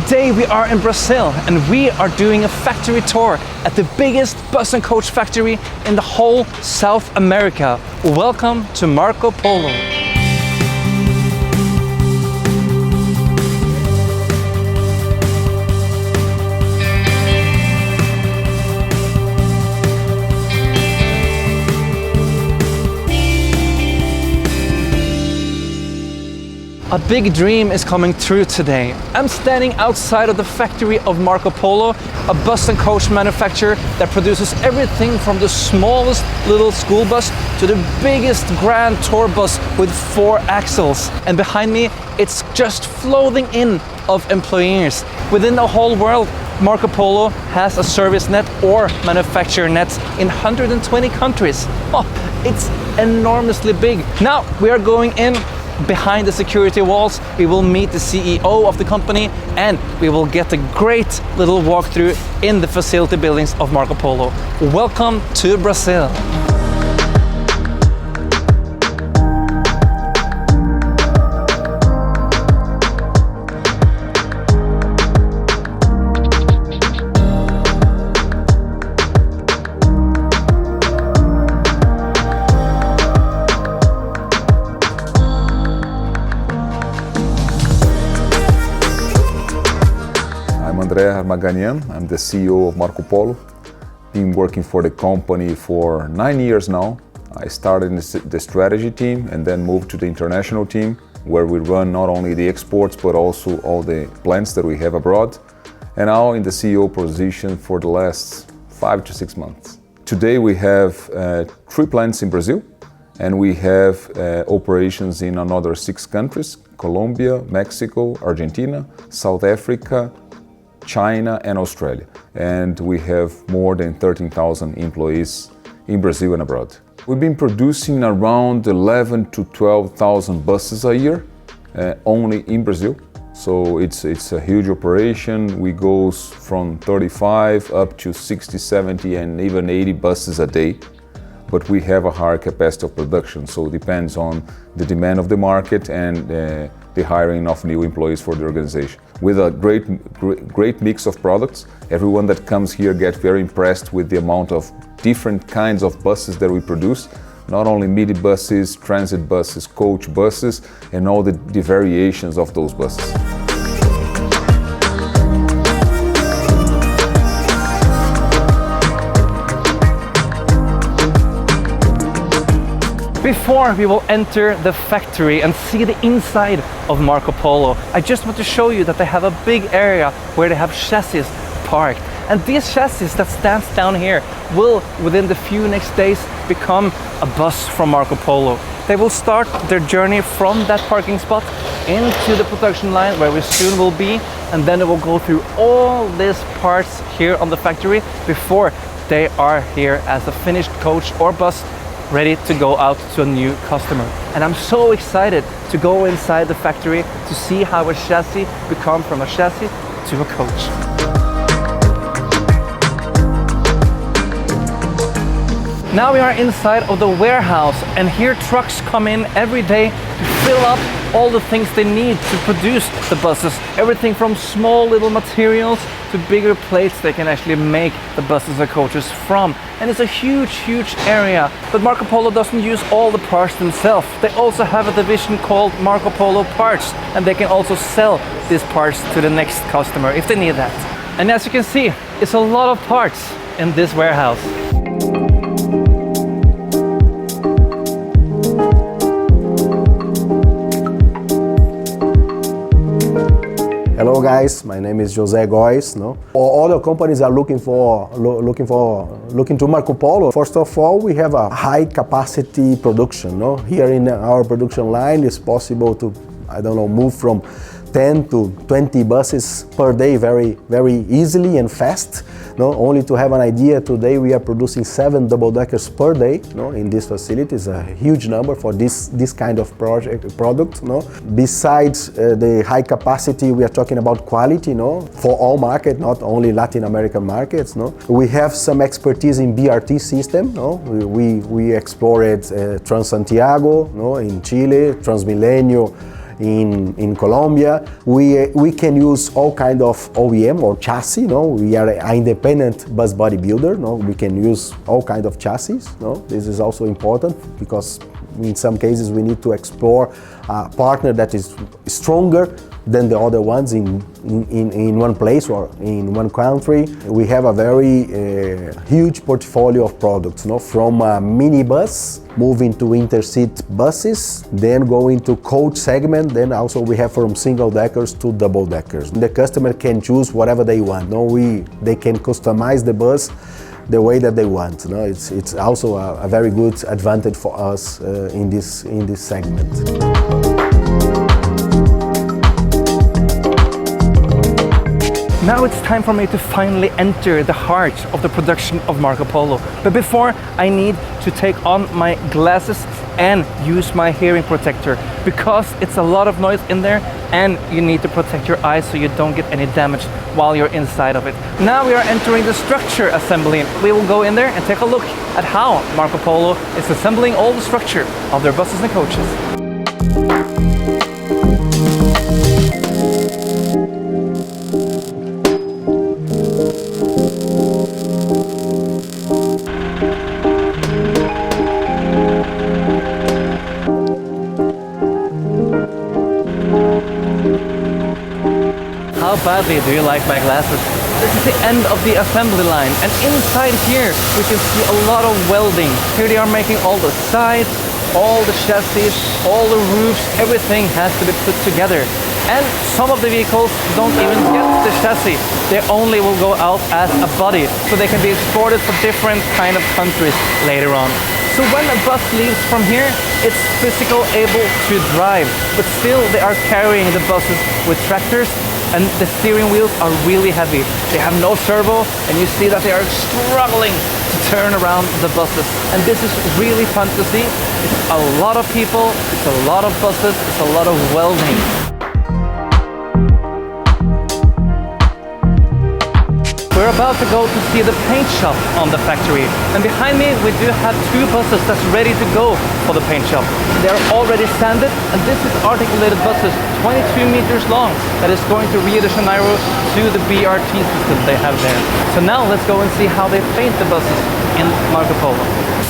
Today we are in Brazil and we are doing a factory tour at the biggest bus and coach factory in the whole South America. Welcome to Marcopolo. A big dream is coming true today. I'm standing outside of the factory of Marcopolo, a bus and coach manufacturer that produces everything from the smallest little school bus to the biggest grand tour bus with 4 axles. And behind me, it's just flowing in of employees. Within the whole world, Marcopolo has a service net or manufacturer nets in 120 countries. Oh, it's enormously big. Now we are going in. Behind the security walls, we will meet the CEO of the company and we will get a great little walkthrough in the facility buildings of Marcopolo. Welcome to Brazil. I'm the CEO of Marcopolo. Been working for the company for 9 years now. I started in the strategy team and then moved to the international team, where we run not only the exports but also all the plants that we have abroad. And now in the CEO position for the last 5 to 6 months. Today we have 3 plants in Brazil and we have operations in another 6 countries: Colombia, Mexico, Argentina, South Africa, China and Australia. And we have more than 13,000 employees in Brazil and abroad. We've been producing around 11 to 12,000 buses a year, only in Brazil. So it's a huge operation. We go from 35 up to 60, 70 and even 80 buses a day. But we have a higher capacity of production, so it depends on the demand of the market and the hiring of new employees for the organization. With a great mix of products, everyone that comes here gets very impressed with the amount of different kinds of buses that we produce. Not only midi buses, transit buses, coach buses, and all the variations of those buses. Before we will enter the factory and see the inside of Marcopolo, I just want to show you that they have a big area where they have chassis parked. And these chassis that stands down here will, within the few next days, become a bus from Marcopolo. They will start their journey from that parking spot into the production line where we soon will be, and then it will go through all these parts here on the factory before they are here as a finished coach or bus ready to go out to a new customer. And I'm so excited to go inside the factory to see how a chassis become from a chassis to a coach. Now we are inside of the warehouse, and here trucks come in every day to fill up all the things they need to produce the buses. Everything from small little materials to bigger plates they can actually make the buses and coaches from. And it's a huge area. But Marcopolo doesn't use all the parts themselves. They also have a division called Marcopolo Parts, and they can also sell these parts to the next customer if they need that. And as you can see, it's a lot of parts in this warehouse. Hello guys, my name is José Góes. All the companies are looking to Marcopolo. First of all, we have a high capacity production. Here in our production line, it's possible to, move from 10 to 20 buses per day very easily and fast. Only to have an idea, today we are producing 7 double-deckers per day in this facility. It's a huge number for this kind of product. Besides the high capacity, we are talking about quality for all markets, not only Latin American markets. We have some expertise in BRT system. We explored Transantiago in Chile, Transmilenio in Colombia. We can use all kind of OEM or chassis. We are an independent bus body builder. We can use all kind of chassis. This is also important because in some cases we need to explore a partner that is stronger than the other ones in one place or in one country. We have a very huge portfolio of products, from a minibus moving to intercity buses, then going to coach segment, then also we have from single deckers to double deckers. The customer can choose whatever they want. They can customize the bus the way that they want. It's also a very good advantage for us in this segment. Now it's time for me to finally enter the heart of the production of Marcopolo. But before, I need to take on my glasses and use my hearing protector because it's a lot of noise in there and you need to protect your eyes so you don't get any damage while you're inside of it. Now we are entering the structure assembly. We will go in there and take a look at how Marcopolo is assembling all the structure of their buses and coaches. How badly do you like my glasses? This is the end of the assembly line, and inside here we can see a lot of welding. Here they are making all the sides, all the chassis, all the roofs, everything has to be put together. And some of the vehicles don't even get the chassis. They only will go out as a body, so they can be exported for different kind of countries later on. So when a bus leaves from here, it's physically able to drive, but still they are carrying the buses with tractors, and the steering wheels are really heavy. They have no servo, and you see that they are struggling to turn around the buses. And this is really fun to see. It's a lot of people, it's a lot of buses, it's a lot of welding. We're about to go to see the paint shop on the factory. And behind me, we do have two buses that's ready to go for the paint shop. They're already sanded, and this is articulated buses, 22 meters long, that is going to Rio de Janeiro to the BRT system they have there. So now let's go and see how they paint the buses in Marcopolo.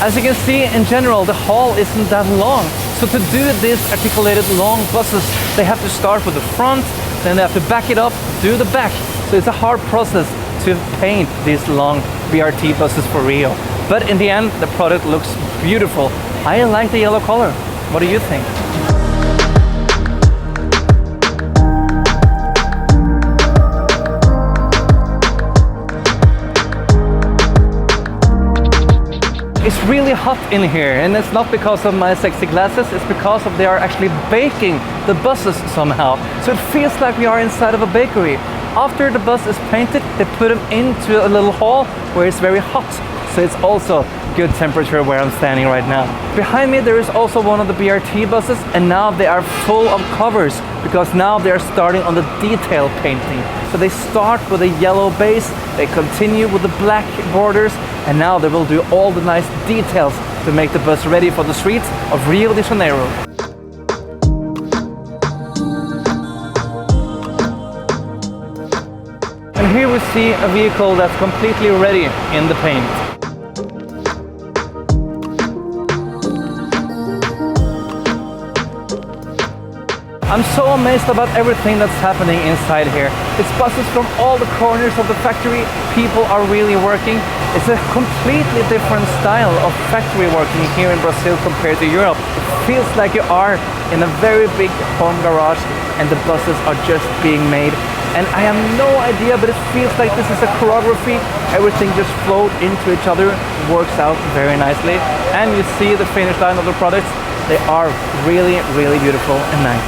As you can see, in general, the haul isn't that long. So to do these articulated long buses, they have to start with the front, then they have to back it up, do the back. So it's a hard process to paint these long BRT buses for Rio. But in the end, the product looks beautiful. I like the yellow color. What do you think? It's really hot in here, and it's not because of my sexy glasses, it's because of they are actually baking the buses somehow. So it feels like we are inside of a bakery. After the bus is painted, they put them into a little hall where it's very hot. So it's also good temperature where I'm standing right now. Behind me there is also one of the BRT buses, and now they are full of covers because now they are starting on the detail painting. So they start with a yellow base, they continue with the black borders, and now they will do all the nice details to make the bus ready for the streets of Rio de Janeiro. And here we see a vehicle that's completely ready in the paint. I'm so amazed about everything that's happening inside here. It's buses from all the corners of the factory. People are really working. It's a completely different style of factory working here in Brazil compared to Europe. It feels like you are in a very big home garage and the buses are just being made. And I have no idea, but it feels like this is a choreography. Everything just flows into each other, works out very nicely. And you see the finish line of the products. They are really, really beautiful and nice.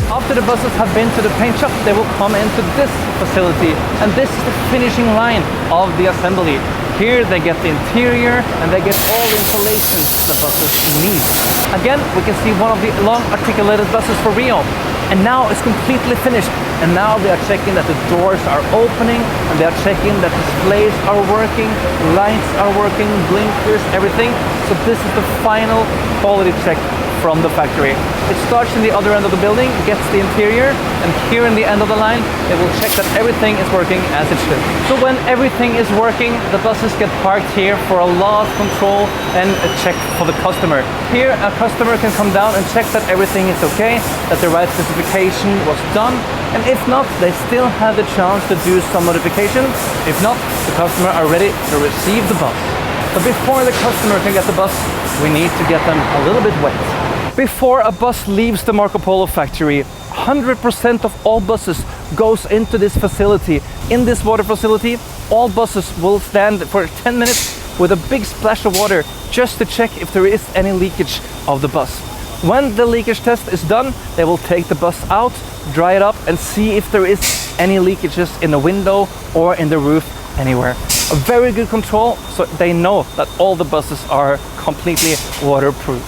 After the buses have been to the paint shop, they will come into this facility, and this is the finishing line of the assembly. Here they get the interior and they get all the installations the buses need. Again, we can see one of the long articulated buses for Rio, And now it's completely finished. And now they are checking that the doors are opening, and they are checking that displays are working, lights are working, blinkers, everything. So this is the final quality check from the factory. It starts in the other end of the building, gets the interior, and here in the end of the line, they will check that everything is working as it should. So when everything is working, the buses get parked here for a last control and a check for the customer. Here, a customer can come down and check that everything is okay, that the right specification was done, and if not, they still have the chance to do some modifications. If not, the customer are ready to receive the bus. But before the customer can get the bus, we need to get them a little bit wet. Before a bus leaves the Marcopolo factory, 100% of all buses goes into this facility. In this water facility, all buses will stand for 10 minutes with a big splash of water just to check if there is any leakage of the bus. When the leakage test is done, they will take the bus out, dry it up, and see if there is any leakages in the window or in the roof anywhere. A very good control, so they know that all the buses are completely waterproof.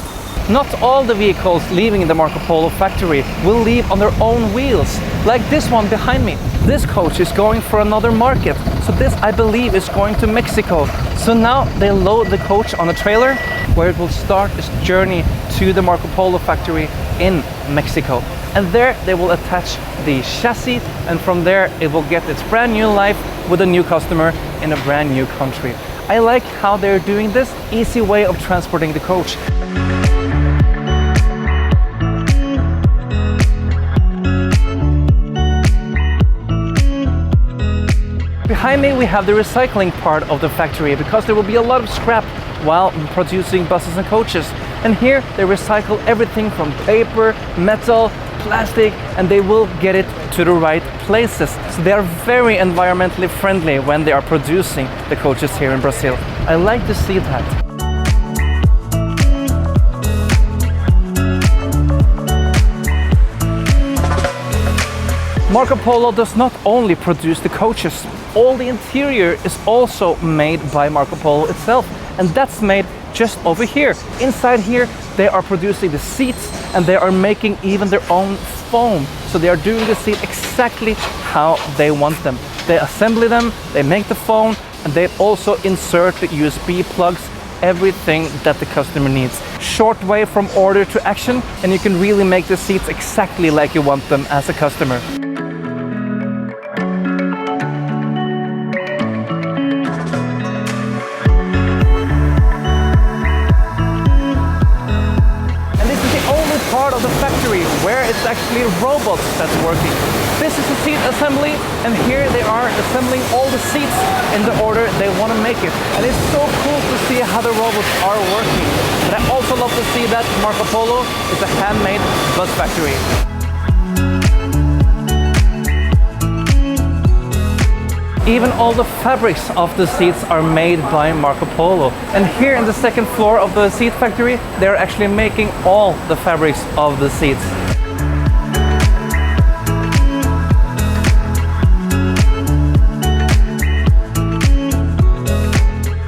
Not all the vehicles leaving the Marcopolo factory will leave on their own wheels, like this one behind me. This coach is going for another market, so this, I believe, is going to Mexico. So now they load the coach on a trailer where it will start its journey to the Marcopolo factory in Mexico. And there they will attach the chassis, and from there it will get its brand new life with a new customer in a brand new country. I like how they're doing this easy way of transporting the coach. Behind me we have the recycling part of the factory, because there will be a lot of scrap while producing buses and coaches. And here they recycle everything from paper, metal, plastic, and they will get it to the right places. So they are very environmentally friendly when they are producing the coaches here in Brazil. I like to see that. Marcopolo does not only produce the coaches, all the interior is also made by Marcopolo itself, and that's made just over here. Inside here they are producing the seats, and they are making even their own foam. So they are doing the seat exactly how they want them. They assemble them, they make the foam, and they also insert the USB plugs, everything that the customer needs. Short way from order to action, and you can really make the seats exactly like you want them as a customer. Part of the factory where it's actually robots that's working. This is the seat assembly, and here they are assembling all the seats in the order they want to make it. And it's so cool to see how the robots are working. But I also love to see that Marcopolo is a handmade bus factory. Even all the fabrics of the seats are made by Marcopolo. And here in the second floor of the seat factory, they're actually making all the fabrics of the seats.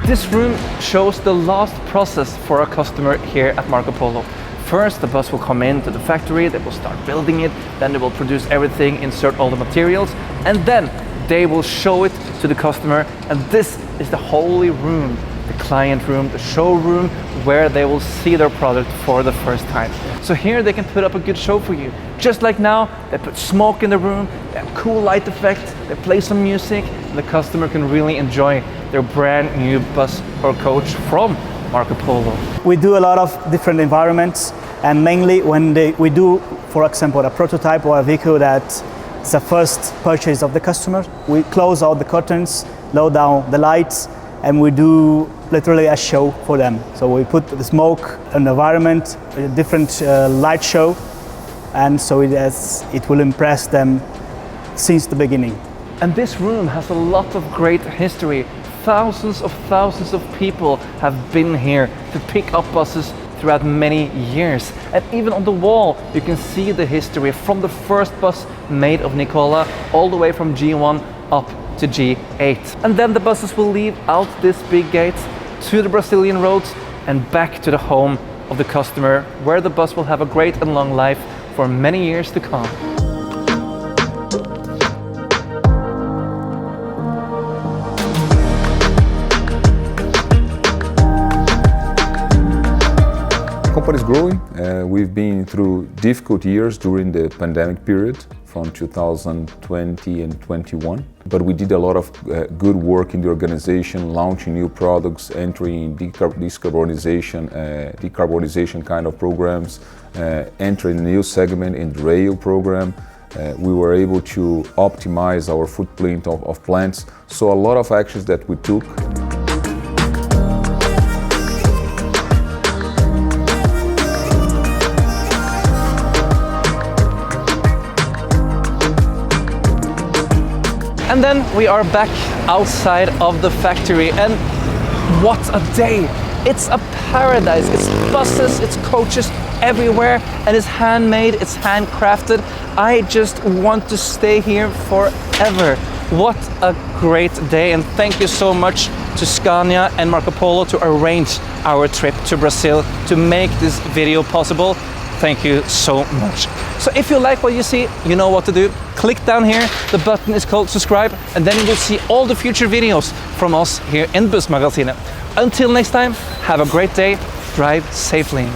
This room shows the last process for a customer here at Marcopolo. First, the bus will come into the factory, they will start building it, then they will produce everything, insert all the materials, and then they will show it to the customer. And this is the holy room, the client room, the showroom, where they will see their product for the first time. So here they can put up a good show for you. Just like now, they put smoke in the room, they have cool light effects, they play some music, and the customer can really enjoy their brand new bus or coach from Marcopolo. We do a lot of different environments, and mainly when we do, for example, a prototype or a vehicle that it's the first purchase of the customer, we close all the curtains, lower down the lights, and we do literally a show for them. So we put the smoke, an environment, a different light show, and so it will impress them since the beginning. And this room has a lot of great history. Thousands of people have been here to pick up buses throughout many years. And even on the wall, you can see the history from the first bus made of Nicola all the way from G1 up to G8. And then the buses will leave out this big gate to the Brazilian roads and back to the home of the customer, where the bus will have a great and long life for many years to come. The company is growing. We've been through difficult years during the pandemic period from 2020 and 21. But we did a lot of good work in the organization, launching new products, entering decarbonization kind of programs, entering a new segment in the rail program. We were able to optimize our footprint of plants. So a lot of actions that we took. And then we are back outside of the factory, and what a day! It's a paradise. It's buses, it's coaches everywhere, and it's handmade, it's handcrafted. I just want to stay here forever. What a great day, and thank you so much to Scania and Marcopolo to arrange our trip to Brazil to make this video possible. Thank you so much. So if you like what you see, you know what to do. Click down here, the button is called subscribe, and then you will see all the future videos from us here in Bussmagasinet. Until next time, have a great day, drive safely.